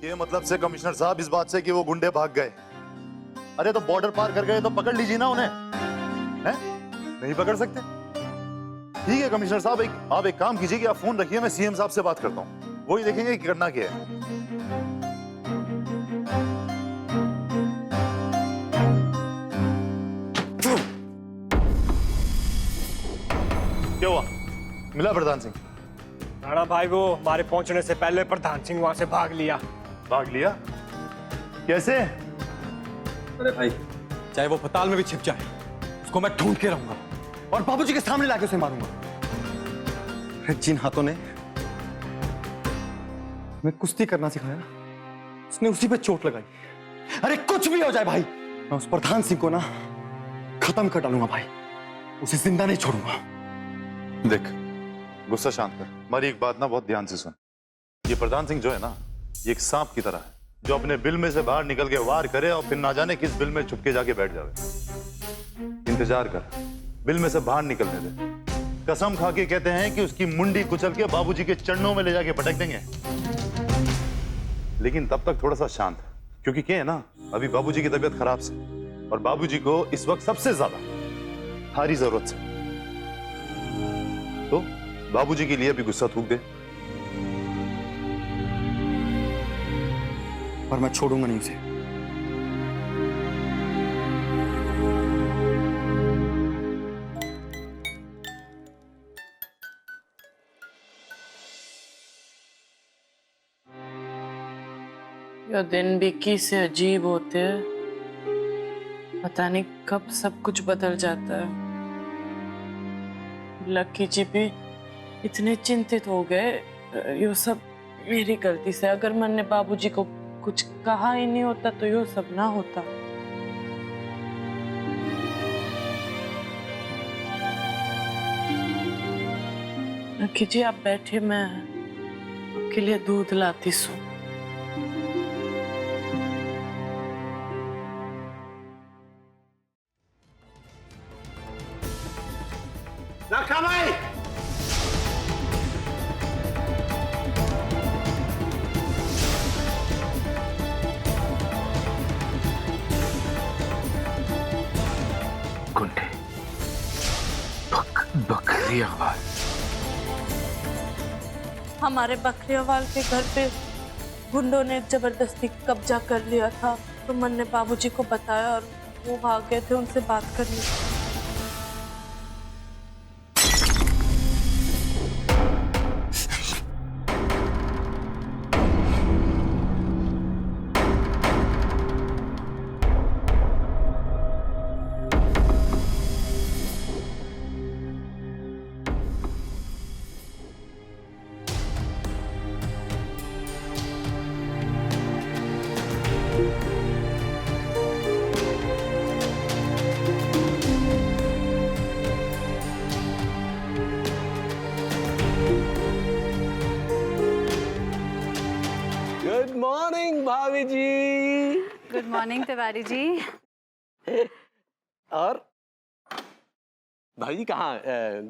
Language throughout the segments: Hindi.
ये मतलब से कमिश्नर साहब इस बात से कि वो गुंडे भाग गए। अरे तो बॉर्डर पार कर गए तो पकड़ लीजिए ना उन्हें, हैं? नहीं पकड़ सकते? ठीक है कमिश्नर साहब, आप एक काम कीजिए कि आप फोन रखिए, मैं सीएम साहब से बात करता हूँ, वही देखेंगे कि करना क्या है। क्या हुआ? मिला प्रधान सिंह? राणा भाई वो हमारे पहुंचने से पहले प्रधान सिंह वहां से भाग लिया। भाग लिया? कैसे? अरे भाई, चाहे वो पताल में भी छिप जाए, उसको मैं ढूंढ के रहूंगा और बाबूजी के सामने लाके उसे मारूंगा। जिन हाथों ने मैं कुश्ती करना सिखाया, उसने उसी पे चोट लगाई। अरे कुछ भी हो जाए भाई, मैं उस प्रधान सिंह को ना खत्म कर डालूंगा भाई, उसे जिंदा नहीं छोड़ूंगा। देख, गुस्सा शांत कर। हमारी एक बात ना बहुत ध्यान से सुन। ये प्रधान सिंह जो है ना, ये एक सांप की तरह है जो अपने बिल में से बाहर निकल के वार करे और फिर ना जाने किस बिल में छुपके जाके बैठ जावे। इंतजार कर, बिल में से बाहर निकलने दे। कसम खा के कहते हैं कि उसकी मुंडी कुचल के बाबूजी के चरणों में ले जाके पटक देंगे। लेकिन तब तक थोड़ा सा शांत, क्योंकि क्या है ना, अभी बाबूजी की तबीयत खराब से और बाबूजी को इस वक्त सबसे ज्यादा हारी जरूरत से। तो बाबूजी के लिए भी गुस्सा थूक दे। और मैं छोड़ूंगा नहीं उसे। ये दिन भी कैसे अजीब होते हैं, पता नहीं कब सब कुछ बदल जाता है। लक्की जी भी इतने चिंतित हो गए, ये सब मेरी गलती से। अगर मैंने बाबूजी को कुछ कहा ही नहीं होता तो ये सब ना होता। लक्की जी आप बैठे, मैं आपके लिए दूध लाती हूँ। रखा भाई, गुंडे, बकरियावाल। हमारे बकरियावाल के घर पे गुंडों ने जबरदस्ती कब्जा कर लिया था, तो मन ने बाबूजी को बताया और वो भाग गए थे उनसे बात करने। गुड मॉर्निंग भाभी जी। Good morning Tiwari ji. और भाभी जी कहाँ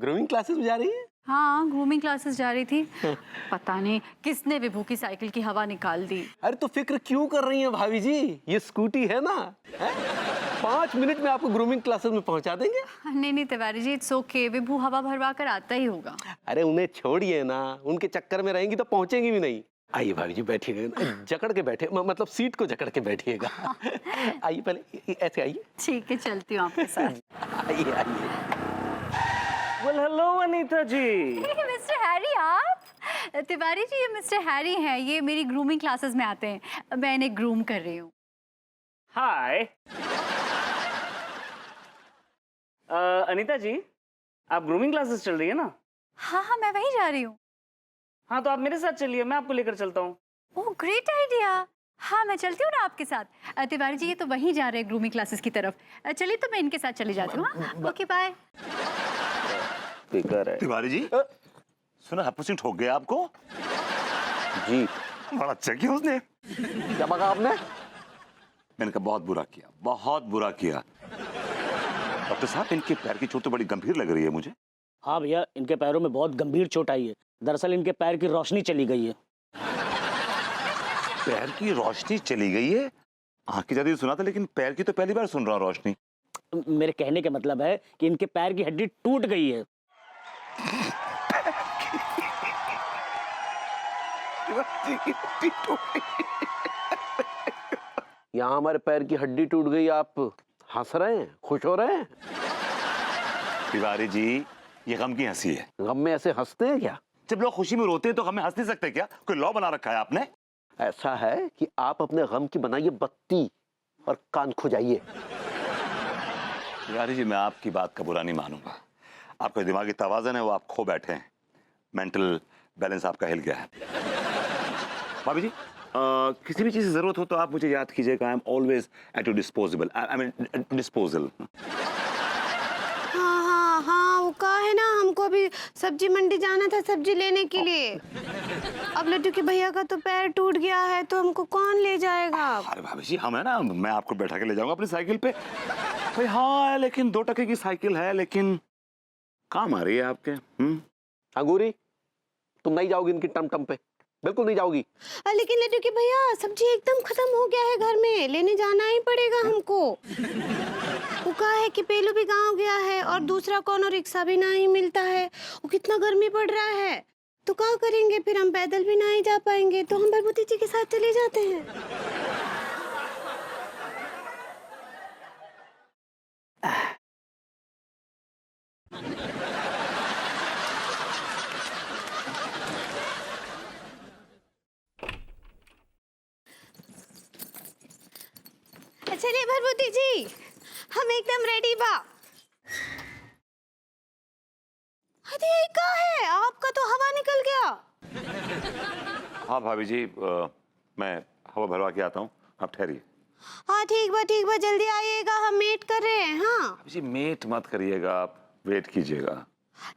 ग्रूमिंग क्लासेस में जा रही है? हाँ, ग्रूमिंग क्लासेस जा रही थी। पता नहीं किसने विभू की साइकिल की हवा निकाल दी। अरे तो फिक्र क्यों कर रही हैं भाभी जी, ये स्कूटी है ना, 5 मिनट में आपको ग्रूमिंग क्लासेस में पहुंचा देंगे। नहीं नहीं तिवारी जी, इट्स ओके, विभू हवा भरवा कर आता ही होगा। अरे उन्हें छोड़िए ना, उनके चक्कर में रहेंगी तो पहुंचेंगी भी नहीं। आइए भाभी जी बैठिएगा, जकड़ के बैठे, मतलब सीट को जकड़ के बैठिएगा। आइए पहले ऐसे आइए। ठीक है, चलती हूँ आपके साथ। आइए आइए। वेल हेलो अनीता जी। मिस्टर हैरी आप? तिवारी जी ये मिस्टर हैरी हैं, ये मेरी ग्रूमिंग क्लासेस में आते हैं, मैं इन्हें ग्रूम कर रही हूँ। हाय अनीता जी, आप ग्रूमिंग क्लासेस चल रही है ना? हाँ हाँ, मैं वहीं जा रही हूँ। हाँ तो आप मेरे साथ चलिए, मैं आपको लेकर चलता हूँ। Oh great idea. हाँ मैं चलती हूँ ना आपके साथ। तिवारी जी ये तो वहीं जा रहे हैं ग्रूमिंग क्लासेस की तरफ। चलिए तो मैं इनके साथ चली जाती हूँ। Okay bye. तिवारी जी, सुना है पुसिंग ठोक गया आपको? जी बड़ा अच्छा किया उसने। क्या मांगा आपने? मैंने कहा बहुत बुरा किया, बहुत बुरा किया। डॉक्टर साहब इनके पैर की चोट तो बड़ी गंभीर लग रही है मुझे। हाँ भैया, इनके पैरों में बहुत गंभीर चोट आई है। दरअसल इनके पैर की रोशनी चली गई है। पैर की रोशनी चली गई है। आँख की ज्यादा सुना था, लेकिन पैर की तो पहली बार सुन रहा हूँ रोशनी। मेरे कहने का मतलब है कि इनके पैर की हड्डी टूट गई है। यहाँ हमारे पैर की हड्डी टूट गई, आप हंस रहे हैं, खुश हो रहे हैं? तिवारी जी, ये गम की हंसी है। गम में ऐसे हंसते हैं क्या? जब लोग खुशी में रोते हैं तो गम में हंस नहीं सकते क्या? कोई लॉ बना रखा है आपने? ऐसा है कि आप अपने गम की बनाइए बत्ती और कान खुजाइए। तिवारी जी, मैं आपकी बात का बुरा नहीं मानूंगा। आपका दिमागी तवाज़ुन है वो आप खो बैठे हैं। मेंटल बैलेंस आपका हिल गया है। भाभी जी, किसी भी चीज़ की जरूरत हो तो आप मुझे याद कीजिएगा। I am always at your disposable, I mean disposal. हाँ हाँ हाँ, वो कहा है ना, हमको अभी सब्जी मंडी जाना था सब्जी लेने के लिए। अब लड्डू के भैया का तो पैर टूट गया है, तो हमको कौन ले जाएगा? अरे भाभी जी, हम है ना, मैं आपको बैठा के ले जाऊंगा अपनी साइकिल पे। भाई हाँ, लेकिन 2 टके की साइकिल है, लेकिन काम आ रही है आपके। अंगूरी, तुम नहीं जाओगी इनकी टम पे, बिल्कुल नहीं जाओगी। लेकिन लड्डू के भैया, सब्जी एकदम खत्म हो गया है घर में, लेने जाना ही पड़ेगा हमको। वो कहा है कि पेलू भी गांव गया है और दूसरा कोनो रिक्शा भी नहीं मिलता है। वो कितना गर्मी पड़ रहा है, तो क्या करेंगे फिर? हम पैदल भी नहीं जा पाएंगे, तो हम भरभूति जी के साथ चले जाते हैं। चलिए भरभूति जी, हम एकदम रेडी बा। अरे ये क्या है? आपका तो हवा निकल गया। हाँ भाभी जी, मैं हवा भरवा के आता हूँ, आप ठहरिए। हाँ ठीक बा, जल्दी आइएगा, हम वेट कर रहे हैं। हाँ भाभी जी, मेट मत करिएगा, आप वेट कीजिएगा।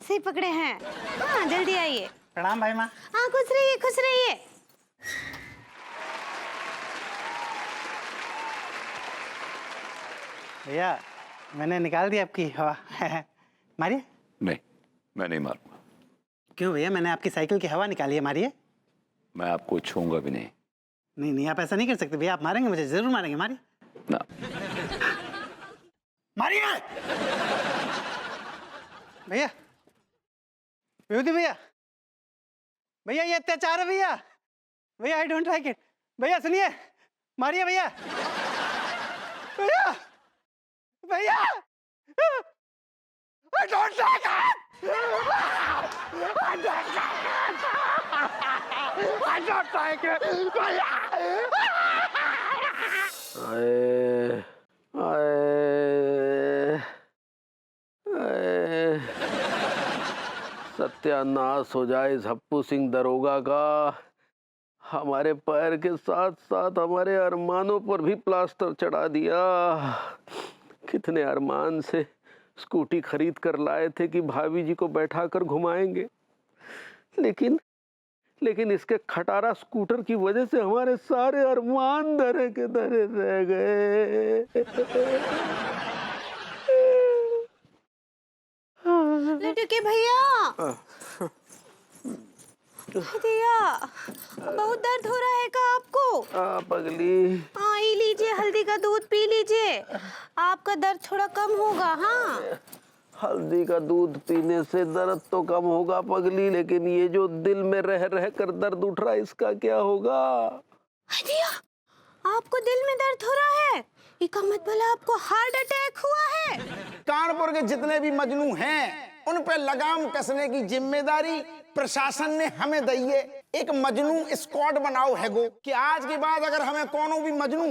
सही पकड़े हैं। हाँ जल्दी आइए। प्रणाम भाई माँ। हाँ खुश रहिए, खुश रहिए। भैया, मैंने निकाल दी आपकी हवा। मारिए। नहीं, मैं नहीं मारूंगा। क्यों भैया, मैंने आपकी साइकिल की हवा निकाली है, मारिए। मैं आपको छूंगा भी नहीं। नहीं, आप ऐसा नहीं कर सकते भैया, आप मारेंगे मुझे, जरूर मारेंगे, मारिए ना। मारिए भैया। विभूति भैया, भैया ये अत्याचार है भैया। भैया आई डोंट लाइक इट। भैया सुनिए, मारिए भैया। भैया भैया, I don't like it! I don't like it! I don't like it! भैया! सत्यानाश हो जाए झप्पू सिंह दरोगा का। हमारे पैर के साथ साथ हमारे अरमानों पर भी प्लास्टर चढ़ा दिया। कितने अरमान से स्कूटी खरीद कर लाए थे कि भाभी जी को बैठा कर घुमाएंगे, लेकिन इसके खटारा स्कूटर की वजह से हमारे सारे अरमान धरे के धरे रह गए। लड्डू के भैया, भैया बहुत दर्द हो रहा है का आपको? पगली, हाँ ये लीजिए, हल्दी का दूध पी लीजिए, आपका दर्द थोड़ा कम होगा। हाँ हल्दी का दूध पीने से दर्द तो कम होगा पगली, लेकिन ये जो दिल में रह रह कर दर्द उठ रहा है, इसका क्या होगा? भैया आपको दिल में दर्द हो रहा है, इसका मतलब आपको हार्ट अटैक हुआ है। कानपुर के जितने भी मजनू हैं उन पे लगाम कसने की जिम्मेदारी प्रशासन ने हमें दी है। एक मजनू स्क्वाड बनाओ है गो कि आज के बाद अगर हमें कोनो भी मजनू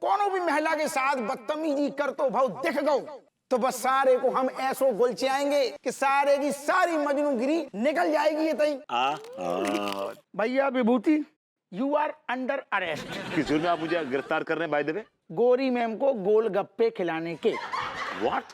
कोनो भी महिला के साथ बदतमीजी कर तो भाव दिख गो, तो बस सारे को हम ऐसो गुलचे आएंगे कि सारे की सारी मजनूगिरी निकल जाएगी। ये तई भैया विभूति, यू आर अंडर अरेस्ट। किस जुर्म में आप मुझे गिरफ्तार कर रहे हैं? बाय द वे, गोरी मैम को गोलगप्पे खिलाने के। व्हाट?